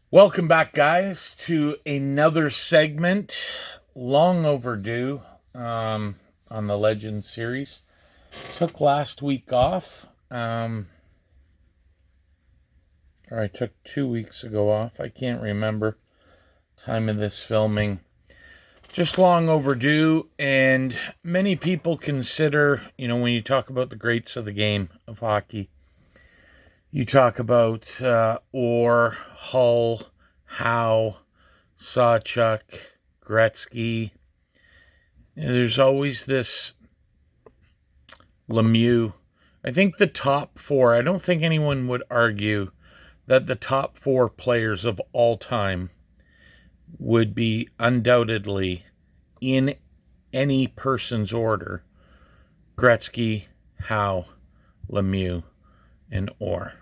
Welcome back, guys, to another segment, long overdue, on the Legends series. Took last week off, or I took 2 weeks ago off. I can't remember time of this filming. Just long overdue, and many people consider, when you talk about the greats of the game of hockey, you talk about Orr, Hull, Howe, Sawchuk, Gretzky. There's always this Lemieux. I think the top four, I don't think anyone would argue that the top four players of all time would be undoubtedly, in any person's order, Gretzky, Howe, Lemieux, and Orr.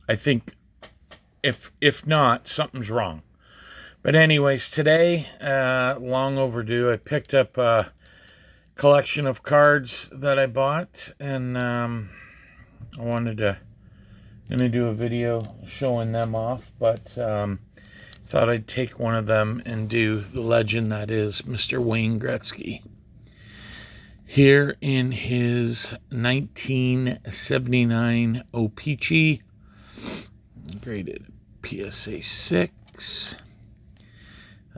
I think if not, something's wrong. But anyways, today, long overdue, I picked up a collection of cards that I bought, and I wanted to do a video showing them off, but thought I'd take one of them and do the legend that is Mr. Wayne Gretzky. Here in his 1979 O-Pee-Chee, graded PSA 6.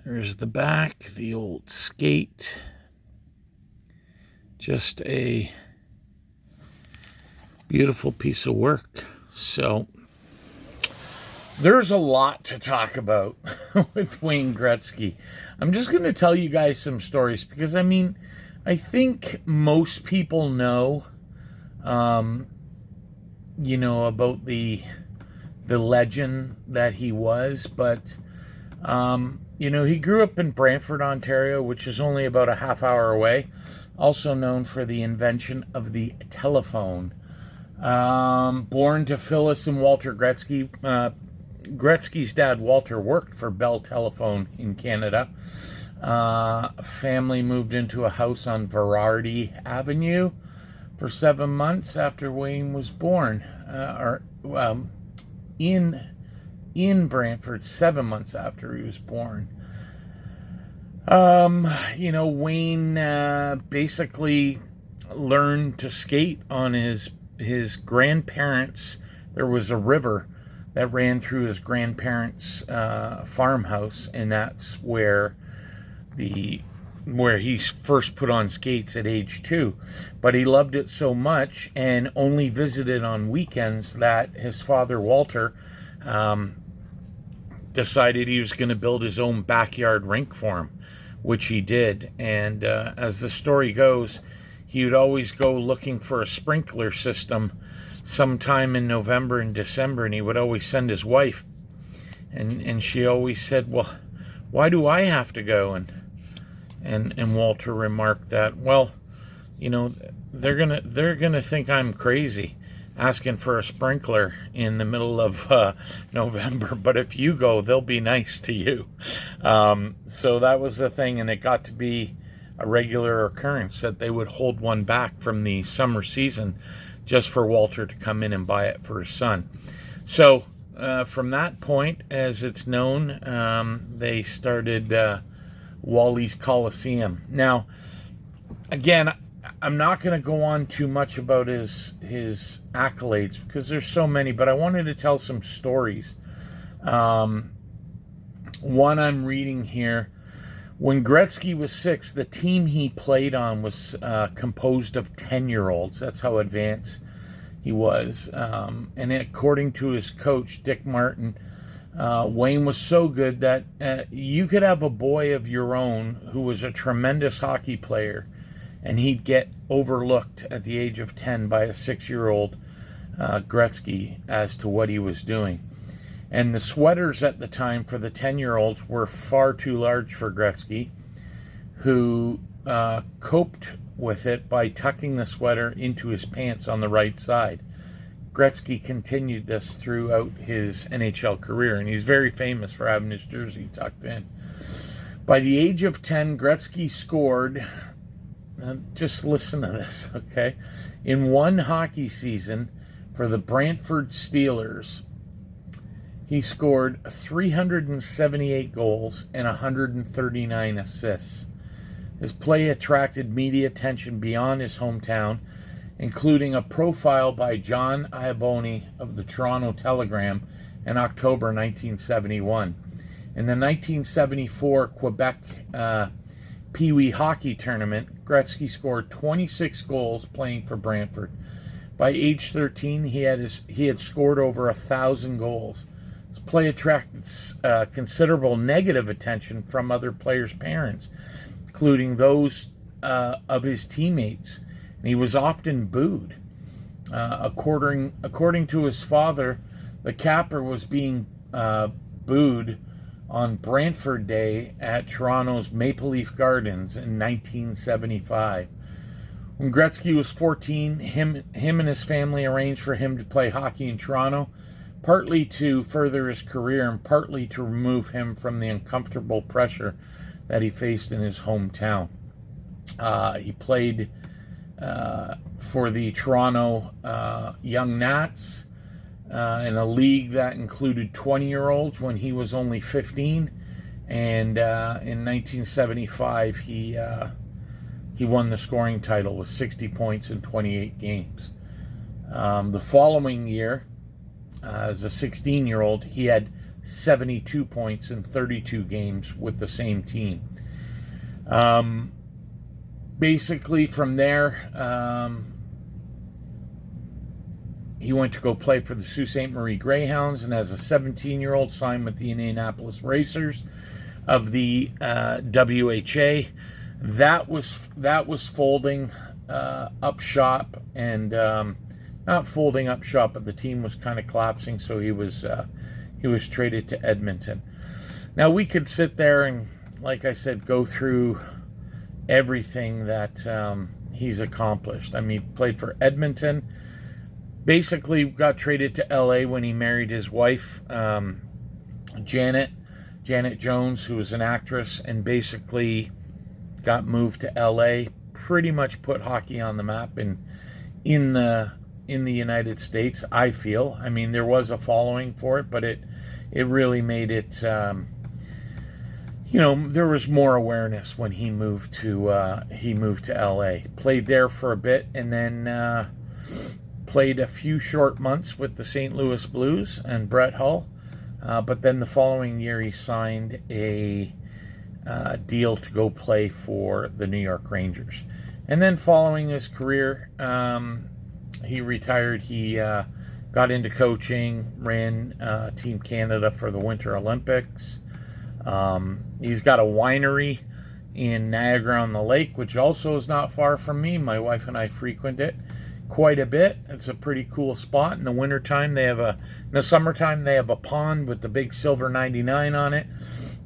There's the back, the old skate. Just a beautiful piece of work. So there's a lot to talk about with Wayne Gretzky. I'm just going to tell you guys some stories because, I think most people know, about the legend that he was, but, he grew up in Brantford, Ontario, which is only about a half hour away, also known for the invention of the telephone. Born to Phyllis and Walter Gretzky, Gretzky's dad, Walter, worked for Bell Telephone in Canada. Family moved into a house on Verardi Avenue for 7 months after Wayne was born, in Brantford 7 months after he was born. Wayne basically learned to skate on his grandparents'. There was a river that ran through his grandparents' farmhouse, and that's where he first put on skates at age 2. But he loved it so much and only visited on weekends that his father, Walter, decided he was going to build his own backyard rink for him, which he did. And as the story goes, he would always go looking for a sprinkler system sometime in November and December, and he would always send his wife. And she always said, "Well, why do I have to go?" And Walter remarked that, "Well, they're gonna think I'm crazy asking for a sprinkler in the middle of November, but if you go, they'll be nice to you." So that was the thing, and it got to be a regular occurrence that they would hold one back from the summer season just for Walter to come in and buy it for his son. So from that point, as it's known, they started Wally's Coliseum. Now, again, I'm not going to go on too much about his accolades because there's so many, but I wanted to tell some stories. One I'm reading here. When Gretzky was 6, the team he played on was composed of 10-year-olds. That's how advanced he was. And according to his coach, Dick Martin, Wayne was so good that you could have a boy of your own who was a tremendous hockey player, and he'd get overlooked at the age of 10 by a 6-year-old Gretzky as to what he was doing. And the sweaters at the time for the 10-year-olds were far too large for Gretzky, who coped with it by tucking the sweater into his pants on the right side. Gretzky continued this throughout his NHL career, and he's very famous for having his jersey tucked in. By the age of 10, Gretzky scored, just listen to this, okay? In one hockey season for the Brantford Steelers, He scored 378 goals and 139 assists. His play attracted media attention beyond his hometown, including a profile by John Iaboni of the Toronto Telegram in October 1971. In the 1974 Quebec Pee Wee hockey tournament, Gretzky scored 26 goals playing for Brantford. By age 13, he had scored over 1,000 goals. His play attracted considerable negative attention from other players' parents, including those of his teammates, and he was often booed. According to his father, the capper was being booed on Brantford Day at Toronto's Maple Leaf Gardens in 1975. When Gretzky was 14, him and his family arranged for him to play hockey in Toronto, partly to further his career and partly to remove him from the uncomfortable pressure that he faced in his hometown. He played for the Toronto Young Nats in a league that included 20-year-olds when he was only 15. And in 1975, he won the scoring title with 60 points in 28 games. The following year, as a 16-year-old, he had 72 points in 32 games with the same team. Basically, from there, he went to go play for the Sault Ste. Marie Greyhounds, and as a 17-year-old, signed with the Indianapolis Racers of the WHA. That was folding up shop, and not folding up shop, but the team was kind of collapsing, so he was traded to Edmonton. Now, we could sit there and, like I said, go through everything that he's accomplished. I mean, he played for Edmonton, basically got traded to LA when he married his wife, Janet Jones, who was an actress, and basically got moved to LA, pretty much put hockey on the map in the United States, I feel. I mean, there was a following for it, but it really made it, there was more awareness when he moved to LA. Played there for a bit, and then played a few short months with the St. Louis Blues and Brett Hull. But then the following year, he signed a deal to go play for the New York Rangers. And then following his career, he retired. He got into coaching, ran Team Canada for the Winter Olympics. He's got a winery in Niagara-on-the-Lake, which also is not far from me. My wife and I frequent it quite a bit. It's a pretty cool spot. In the wintertime, in the summertime, they have a pond with the big silver 99 on it.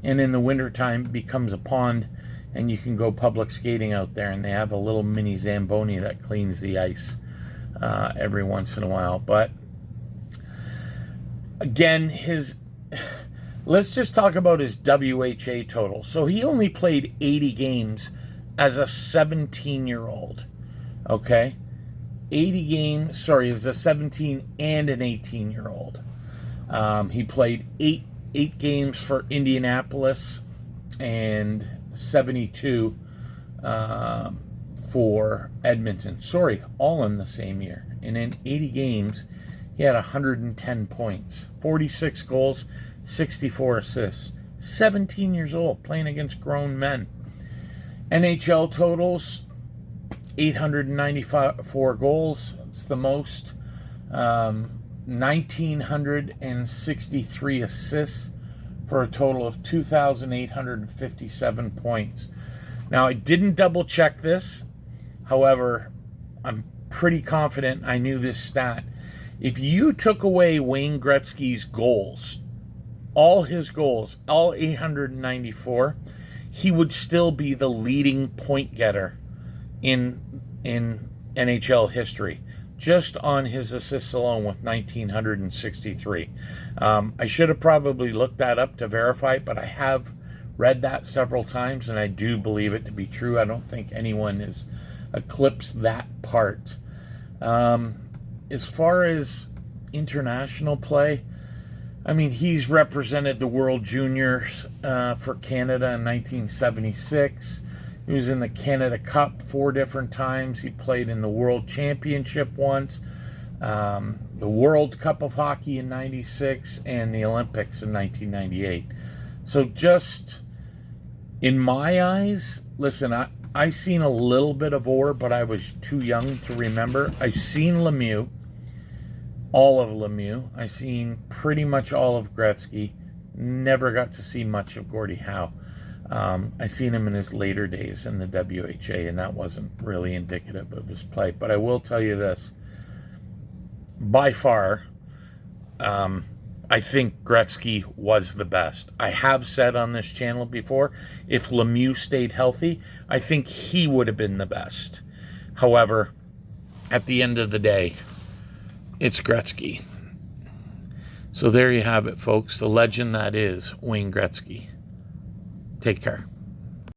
And in the wintertime, it becomes a pond, and you can go public skating out there. And they have a little mini Zamboni that cleans the ice every once in a while. But again, let's just talk about his WHA total. So he only played 80 games as a 17-year-old. Okay? 80 games, as a 17 and an 18-year-old. He played eight games for Indianapolis and 72 for Edmonton. All in the same year. And in 80 games, he had 110 points, 46 goals, 64 assists. 17 years old, playing against grown men. NHL totals, 894 goals. It's the most. 1,963 assists for a total of 2,857 points. Now, I didn't double check this. However, I'm pretty confident I knew this stat. If you took away Wayne Gretzky's goals, all his goals, all 894, he would still be the leading point getter in NHL history, just on his assists alone with 1,963. I should have probably looked that up to verify it, but I have read that several times, and I do believe it to be true. I don't think anyone has eclipsed that part. As far as international play, I mean, he's represented the World Juniors for Canada in 1976. He was in the Canada Cup 4 different times. He played in the World Championship once, the World Cup of Hockey in 96, and the Olympics in 1998. So just in my eyes, listen, I seen a little bit of Orr, but I was too young to remember. I've seen Lemieux, all of Lemieux. I've seen pretty much all of Gretzky. Never got to see much of Gordie Howe. I seen him in his later days in the WHA, and that wasn't really indicative of his play. But I will tell you this. By far, I think Gretzky was the best. I have said on this channel before, if Lemieux stayed healthy, I think he would have been the best. However, at the end of the day, it's Gretzky. So there you have it, folks. The legend that is Wayne Gretzky. Take care.